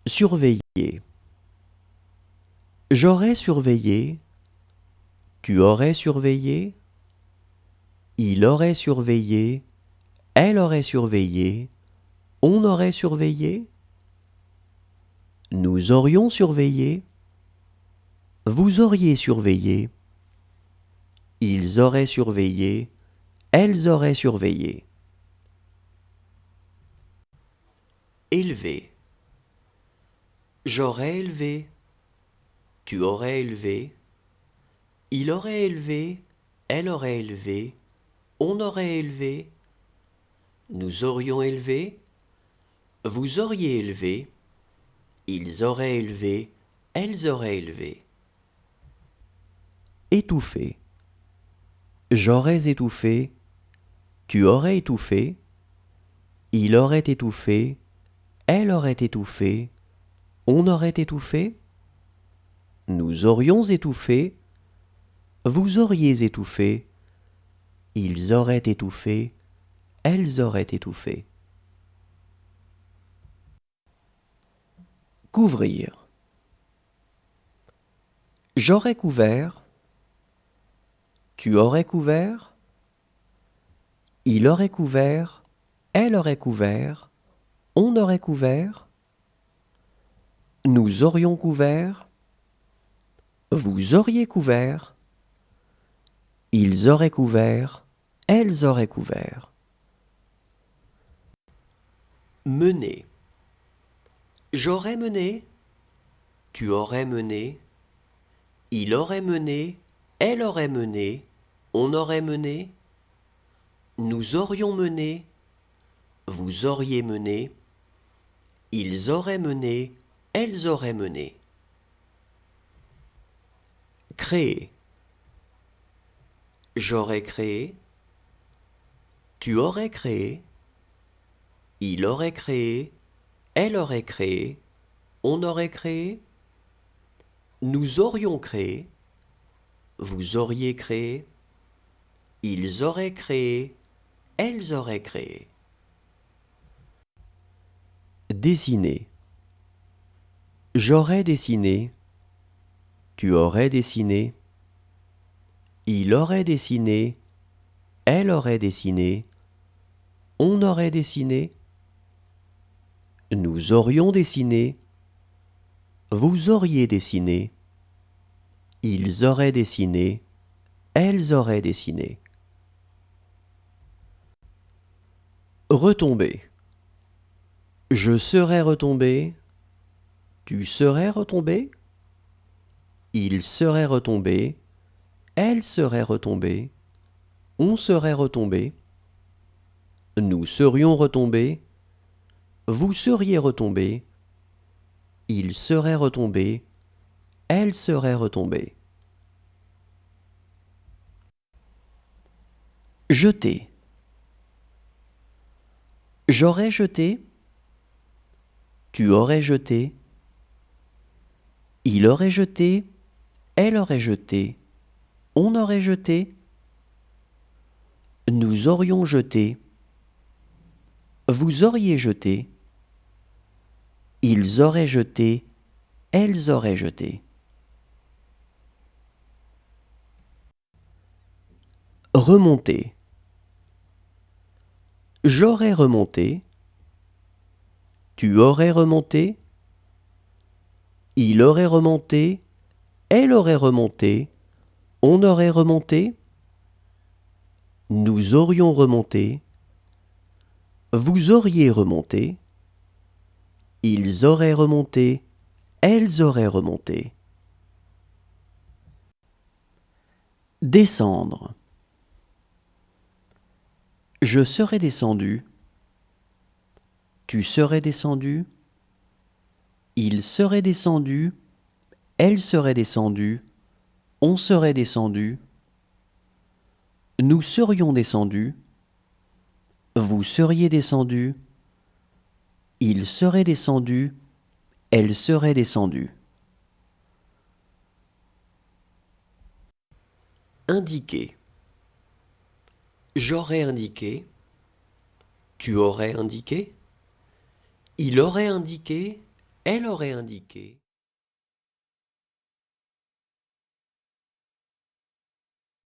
Surveiller. J'aurais surveillé. Tu aurais surveillé. Il aurait surveillé. Elle aurait surveillé. On aurait surveillé. Nous aurions surveillé. Vous auriez surveillé. Ils auraient surveillé. Elles auraient surveillé. Élever. J'aurais élevé. Tu aurais élevé. Il aurait élevé. Elle aurait élevé. On aurait élevé. Nous aurions élevé. Vous auriez élevé. Ils auraient élevé. Elles auraient élevé. Étouffer. J'aurais étouffé. Tu aurais étouffé. Il aurait étouffé. Elle aurait étouffé. On aurait étouffé. Nous aurions étouffé. Vous auriez étouffé. Ils auraient étouffé. Elles auraient étouffé. Couvrir. J'aurais couvert. Tu aurais couvert. Il aurait couvert. Elle aurait couvert. On aurait couvert. Nous aurions couvert. Vous auriez couvert. Ils auraient couvert. Elles auraient couvert. Mener. J'aurais mené. Tu aurais mené. Il aurait mené. Elle aurait mené. On aurait mené. Nous aurions mené. Vous auriez mené. Ils auraient mené. Elles auraient mené. Créer. J'aurais créé. Tu aurais créé. Il aurait créé. Elle aurait créé. On aurait créé. Nous aurions créé. Vous auriez créé. Ils auraient créé. Elles auraient créé. Dessiner. J'aurais dessiné. Tu aurais dessiné. Il aurait dessiné. Elle aurait dessiné. On aurait dessiné. Nous aurions dessiné. Vous auriez dessiné. Ils auraient dessiné. Elles auraient dessiné. Retomber. Je serais retombé. Tu serais retombé. Il serait retombé. Elle serait retombée. On serait retombé. Nous serions retombés. Vous seriez retombé. Il serait retombé. Elle serait retombée. Jeter. J'aurais jeté. Tu aurais jeté. Il aurait jeté. Elle aurait jeté. On aurait jeté. Nous aurions jeté. Vous auriez jeté. Ils auraient jeté. Elles auraient jeté. Remonter. J'aurais remonté. Tu aurais remonté. Il aurait remonté. Elle aurait remonté. On aurait remonté. Nous aurions remonté. Vous auriez remonté. Ils auraient remonté. Elles auraient remonté. Descendre. Je serais descendu. Tu serais descendu. Il serait descendu. Elle serait descendue. On serait descendu. Nous serions descendus. Vous seriez descendu. Il serait descendu. Elle serait descendue. Indiquer. J'aurais indiqué. Tu aurais indiqué. Il aurait indiqué. elle aurait indiqué.